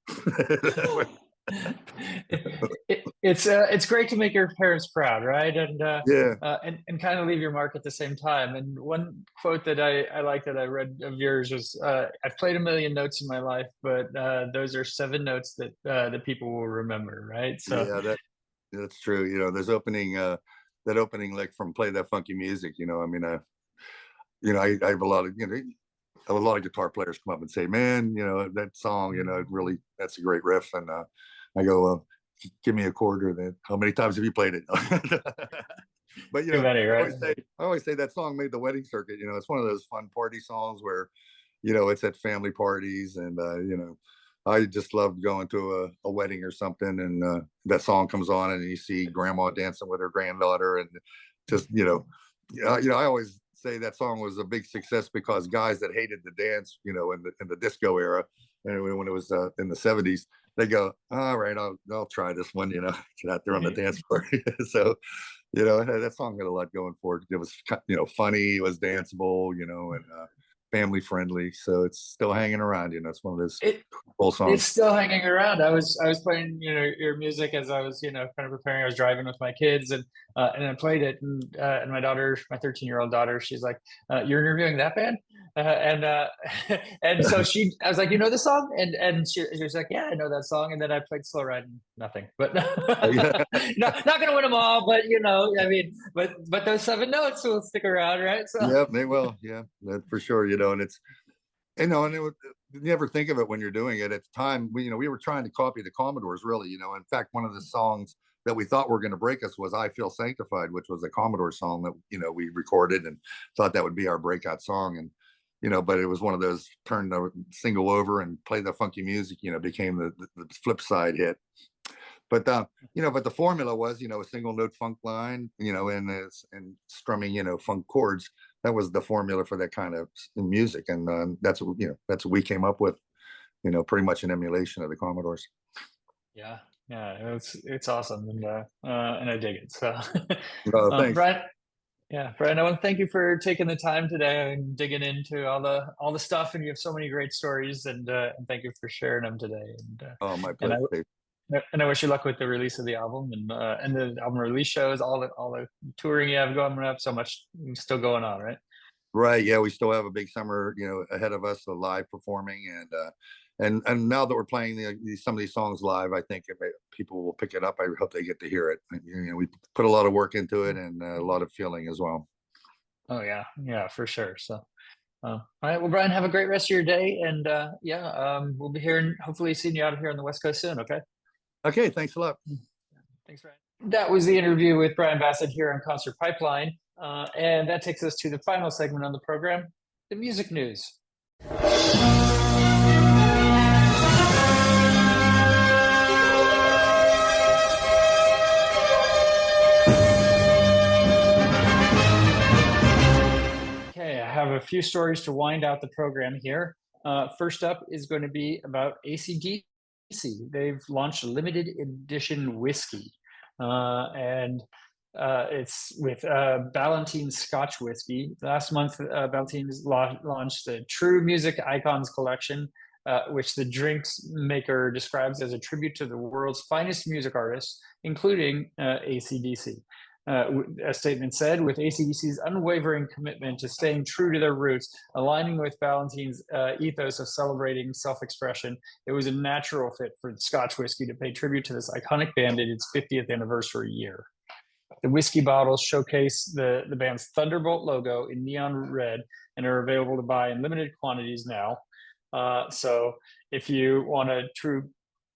It's great to make your parents proud, right? And Yeah. and kind of leave your mark at the same time. And one quote that I like that I read of yours was, "I've played a million notes in my life, but those are 7 notes that people will remember." Right? So Yeah, that's true. There's that opening lick from "Play That Funky Music." I mean, I have a lot of a lot of guitar players come up and say, "Man, that song, really, that's a great riff." And I go, "Give me a quarter. Then how many times have you played it?" But Too many, right? I always say that song made the wedding circuit. It's one of those fun party songs where, it's at family parties, and I just loved going to a wedding or something, and that song comes on, and you see grandma dancing with her granddaughter, and just I always say that song was a big success because guys that hated the dance, in the disco era, and when it was in the '70s, they go, all right, I'll try this one, get out there on the dance floor. So, that song had a lot going for it. It was, funny, it was danceable, and family friendly. So it's still hanging around. It's one of those It cool it's songs. still hanging around. I was playing your music as I was kind of preparing. I was driving with my kids, and I played it, and my daughter, my 13-year-old daughter, she's like, "You're interviewing that band?" And and so I was like, "You know the song?" And she was like, "Yeah, I know that song." And then I played Slow Ride, and nothing, but Yeah. not gonna win them all, but I mean, but those 7 notes will stick around, right? So Yeah, they will. Yeah, that for sure. And it's, and it would, you never think of it when you're doing it. At the time, we were trying to copy the Commodores, really. In fact, one of the songs that we thought were going to break us was "I Feel Sanctified," which was a Commodore song that we recorded and thought that would be our breakout song. And but it was one of those turn the single over and play the funky music. Became the flip side hit. But but the formula was, a single note funk line, and strumming, funk chords. That was the formula for that kind of music, and that's what we came up with, pretty much an emulation of the Commodores. yeah, yeah, it's awesome, and I dig it. So, Thanks. Brian, yeah, Brian, I want to thank you for taking the time today and digging into all the stuff. And you have so many great stories, and thank you for sharing them today. Oh, my And I pleasure, Dave. and I wish you luck with the release of the album and the album release shows, all the touring you have going up. So much still going on, right? Right. Yeah, we still have a big summer, ahead of us, the live performing, and now that we're playing some of these songs live, I think people will pick it up. I hope they get to hear it. We put a lot of work into it and a lot of feeling as well. Oh yeah, yeah, for sure. So, all right. Well, Brian, have a great rest of your day, and we'll be hearing, hopefully, seeing you out here on the West Coast soon. Okay. Okay. Thanks a lot. Thanks, Brian. That was the interview with Bryan Bassett here on Concert Pipeline, and that takes us to the final segment on the program, the music news. Okay, I have a few stories to wind out the program here. First up is going to be about AC/DC. They've launched a limited edition whiskey, and it's with Ballantine Scotch whiskey. Last month, Ballantine's launched the True Music Icons collection, which the drinks maker describes as a tribute to the world's finest music artists, including AC/DC. A statement said, with AC/DC's unwavering commitment to staying true to their roots, aligning with Ballantine's ethos of celebrating self-expression, it was a natural fit for Scotch whiskey to pay tribute to this iconic band in its 50th anniversary year. The whiskey bottles showcase the band's Thunderbolt logo in neon red and are available to buy in limited quantities now. So if you want a true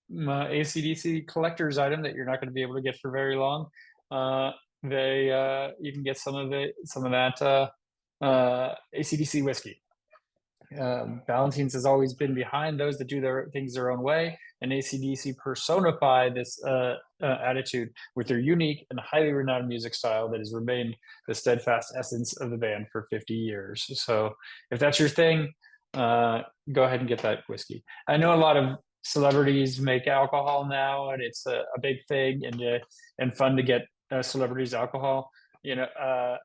AC/DC collector's item that you're not going to be able to get for very long, you can get some of that AC/DC whiskey. Ballantines has always been behind those that do their things their own way, and AC/DC personify this attitude with their unique and highly renowned music style that has remained the steadfast essence of the band for 50 years. So if that's your thing, go ahead and get that whiskey. I know a lot of celebrities make alcohol now, and it's a big thing and fun to get celebrities alcohol. I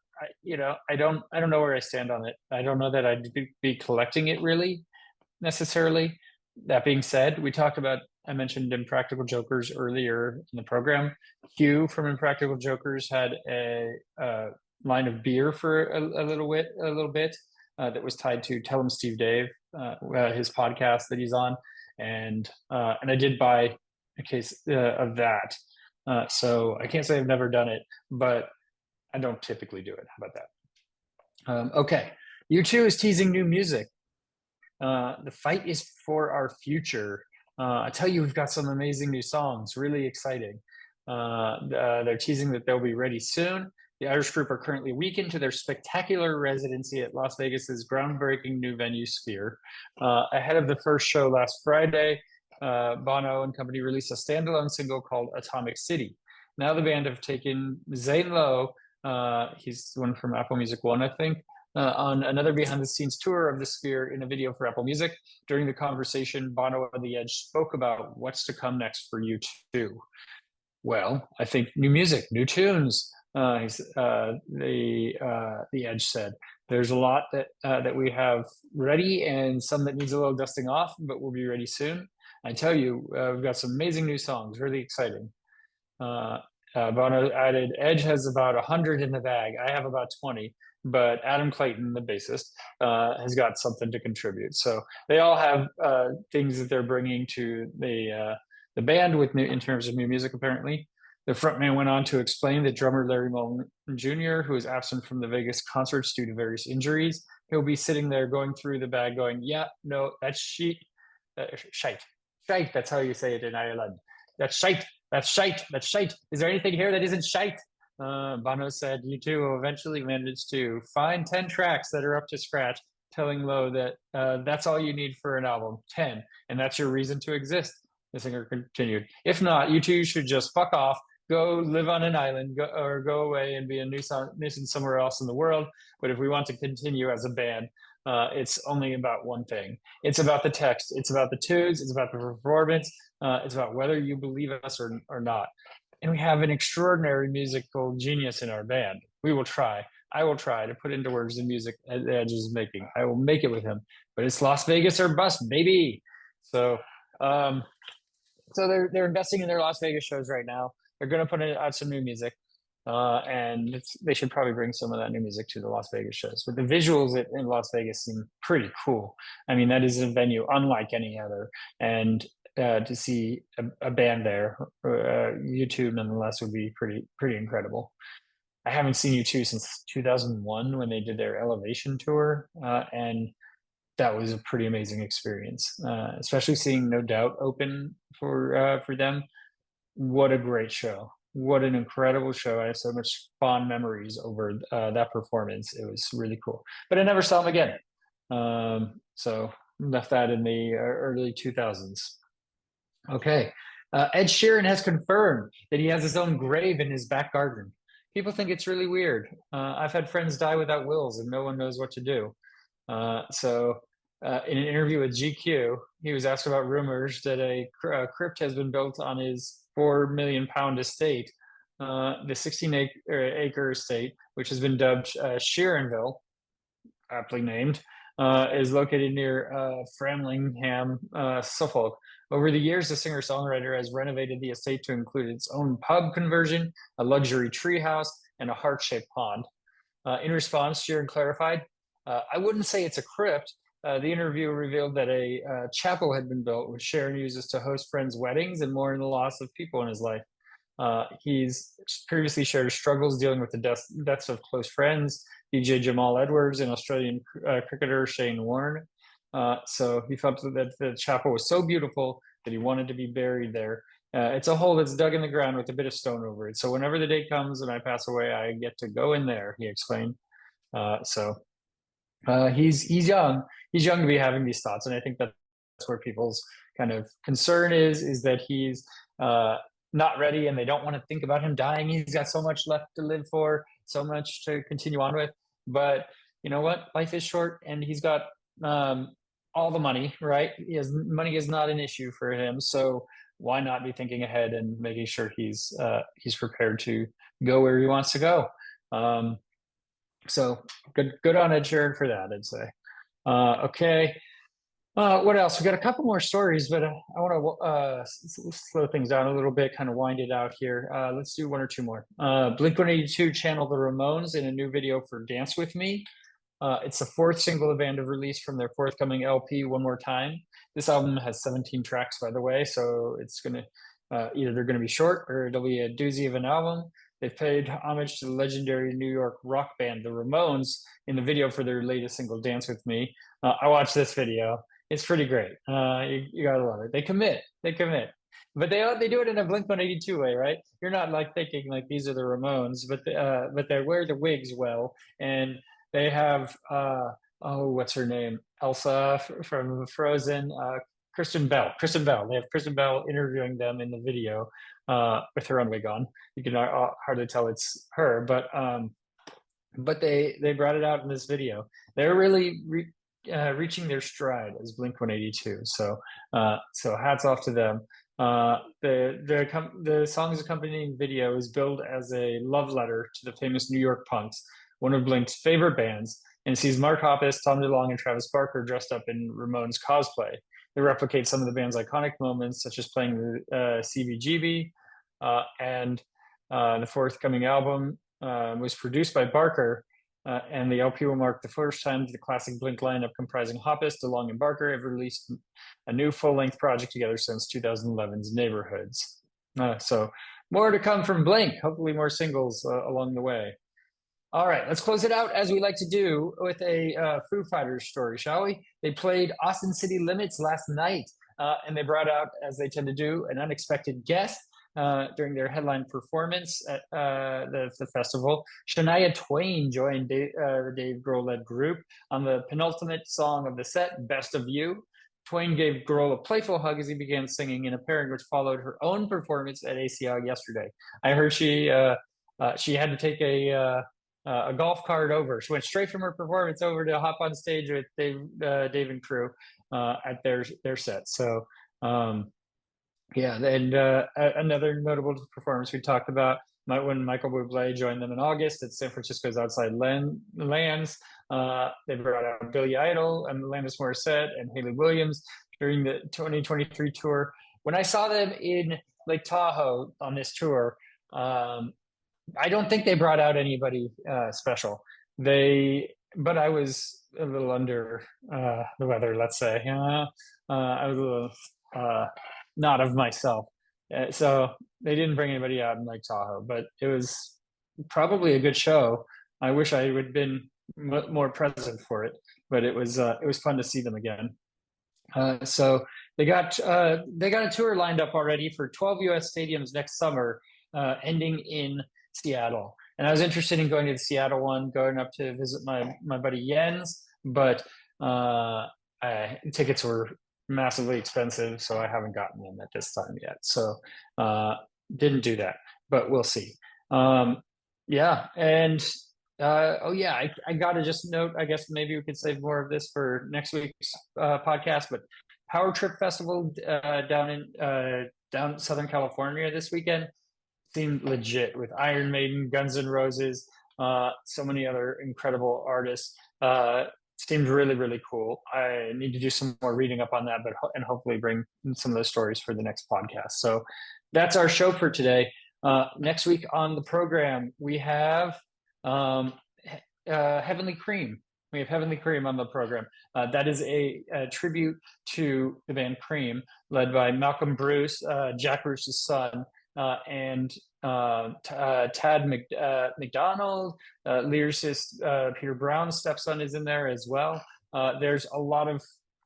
don't know where I stand on it. I don't know that I'd be collecting it really necessarily. That being said, I mentioned Impractical Jokers earlier in the program. Hugh from Impractical Jokers had a line of beer for a little bit that was tied to Tell 'Em Steve Dave, his podcast that he's on, and I did buy a case of that. So I can't say I've never done it, but I don't typically do it. How about that? Okay. U2 is teasing new music. The fight is for our future. I tell you, we've got some amazing new songs, really exciting. They're teasing that they'll be ready soon. The Irish group are currently a week into their spectacular residency at Las Vegas's groundbreaking new venue Sphere. Ahead of the first show last Friday, Bono and company released a standalone single called Atomic City. Now the band have taken Zane Lowe, he's the one from Apple Music One, I think, on another behind-the-scenes tour of the Sphere in a video for Apple Music. During the conversation, Bono and The Edge spoke about what's to come next for U2. Well, I think new music, new tunes. The Edge said, "There's a lot that we have ready, and some that needs a little dusting off, but we'll be ready soon. I tell you, we've got some amazing new songs, really exciting." Bono added, "Edge has about 100 in the bag. I have about 20, but Adam Clayton, the bassist, has got something to contribute." So they all have things that they're bringing to the band in terms of new music, apparently. The frontman went on to explain that drummer Larry Mullen Jr., who is absent from the Vegas concerts due to various injuries, he'll be sitting there going through the bag going, "Yeah, no, that's shite. Shite, that's how you say it in Ireland. That's shite. That's shite. That's shite. Is there anything here that isn't shite?" Bono said U2 will eventually manage to find 10 tracks that are up to scratch, telling Lowe that that's all you need for an album, 10, and that's your reason to exist. The singer continued, "If not, U2 should just fuck off, go live on an island, or go away and be a nuisance somewhere else in the world. But if we want to continue as a band, it's only about one thing. It's about the text. It's about the tunes. It's about the performance. It's about whether you believe us or not. And we have an extraordinary musical genius in our band. We will try. I will try to put into words the music Edge is making. I will make it with him. But it's Las Vegas or bust, baby." So, they're investing in their Las Vegas shows right now. They're going to put out some new music, and they should probably bring some of that new music to the Las Vegas shows. But the visuals in Las Vegas seem pretty cool. I mean, that is a venue unlike any other, and to see a band there, U2 nonetheless, would be pretty incredible. I haven't seen U2 since 2001 when they did their Elevation tour, and that was a pretty amazing experience, especially seeing No Doubt open for them. What a great show. What an incredible show. I have so much fond memories over that performance. It was really cool. But I never saw them again. So left that in the early 2000s. Okay. Ed Sheeran has confirmed that he has his own grave in his back garden. People think it's really weird. I've had friends die without wills and no one knows what to do. In an interview with GQ, he was asked about rumors that a crypt has been built on his £4 million estate. The 16-acre estate, which has been dubbed Sheeranville, aptly named, is located near Framlingham, Suffolk. Over the years, the singer-songwriter has renovated the estate to include its own pub conversion, a luxury treehouse, and a heart-shaped pond. In response, Sheeran clarified, "I wouldn't say it's a crypt." The interview revealed that a chapel had been built, which Sharon uses to host friends' weddings and mourn the loss of people in his life. He's previously shared his struggles dealing with the deaths of close friends, DJ Jamal Edwards and Australian cricketer Shane Warne. So he felt that the chapel was so beautiful that he wanted to be buried there. It's a hole that's dug in the ground with a bit of stone over it. So whenever the day comes and I pass away, I get to go in there, he explained. He's young. He's young to be having these thoughts, and I think that's where people's kind of concern is that he's not ready, and they don't want to think about him dying. He's got so much left to live for, so much to continue on with. But you know what? Life is short, and he's got all the money. Right? Money is not an issue for him, so why not be thinking ahead and making sure he's prepared to go where he wants to go. So good on Ed Sheeran for that, I'd say. Okay. What else? We got a couple more stories, but I want to slow things down a little bit, kind of wind it out here. Let's do one or two more. Blink-182 channeled the Ramones in a new video for Dance With Me. It's the fourth single the band have released from their forthcoming LP, One More Time. This album has 17 tracks, by the way, so it's going to either they're going to be short or it'll be a doozy of an album. They've paid homage to the legendary New York rock band, the Ramones, in the video for their latest single, Dance With Me. I watched this video. It's pretty great. You gotta love it. They commit. but they do it in a Blink-182 way, right? You're not like thinking like these are the Ramones, but they wear the wigs well, and they have oh, what's her name? Elsa from Frozen. Kristen Bell. They have Kristen Bell interviewing them in the video with her own wig on. You can hardly tell it's her, but they brought it out in this video. They're really reaching their stride as Blink-182. So hats off to them. The song's accompanying video is billed as a love letter to the famous New York punks, one of Blink's favorite bands, and sees Mark Hoppus, Tom DeLonge, and Travis Barker dressed up in Ramones cosplay. They replicate some of the band's iconic moments, such as playing the CBGB, and the forthcoming album was produced by Barker, and the LP will mark the first time the classic Blink lineup comprising Hoppus, DeLonge, and Barker have released a new full-length project together since 2011's Neighborhoods. So more to come from Blink, hopefully more singles along the way. All right, let's close it out as we like to do with a Foo Fighters story, shall we? They played Austin City Limits last night, and they brought out, as they tend to do, an unexpected guest during their headline performance at the festival. Shania Twain joined the Dave Grohl-led group on the penultimate song of the set, Best of You. Twain gave Grohl a playful hug as he began singing in a pairing which followed her own performance at ACL yesterday. I heard she had to take a golf cart over. She went straight from her performance over to hop on stage with Dave and crew at their set. So yeah, and another notable performance we talked about when Michael Bublé joined them in August at San Francisco's Outside Lands. They brought out Billy Idol and Alanis Morissette and Haley Williams during the 2023 tour. When I saw them in Lake Tahoe on this tour, I don't think they brought out anybody special. But I was a little under the weather, let's say. I was a little not of myself. So they didn't bring anybody out in Lake Tahoe, but it was probably a good show. I wish I would have been more present for it, but it was fun to see them again. So they got a tour lined up already for 12 U.S. stadiums next summer, ending in Seattle. And I was interested in going to the Seattle one, going up to visit my buddy Jens, but tickets were massively expensive, so I haven't gotten them at this time yet. So didn't do that, but we'll see. Yeah, and I gotta just note, I guess maybe we could save more of this for next week's podcast, but Power Trip Festival down Southern California this weekend seemed legit, with Iron Maiden, Guns N' Roses, so many other incredible artists. Seemed really, really cool. I need to do some more reading up on that, and hopefully bring some of those stories for the next podcast. So that's our show for today. Next week on the program, we have Heavenly Cream. We have Heavenly Cream on the program. That is a tribute to the band Cream, led by Malcolm Bruce, Jack Bruce's son, and Tad McDonald, lyricist Peter Brown's stepson is in there as well. There's a lot of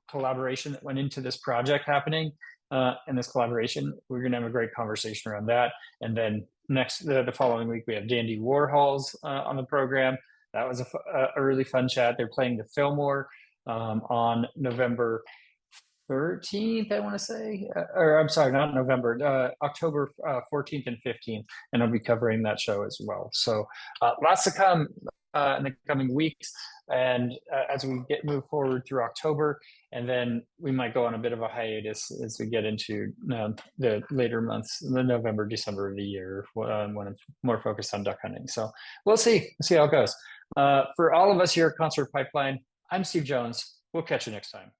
collaboration that went into this project happening, and this collaboration. We're going to have a great conversation around that. And then the following week, we have Dandy Warhols on the program. That was a really fun chat. They're playing the Fillmore on November 13th, I want to say, or I'm sorry, not November, October 14th and 15th, and I'll be covering that show as well. So lots to come in the coming weeks, and as we move forward through October, and then we might go on a bit of a hiatus as we get into the later months, the November, December of the year, when I'm more focused on duck hunting. So we'll see how it goes. For all of us here at Concert Pipeline, I'm Steve Jones. We'll catch you next time.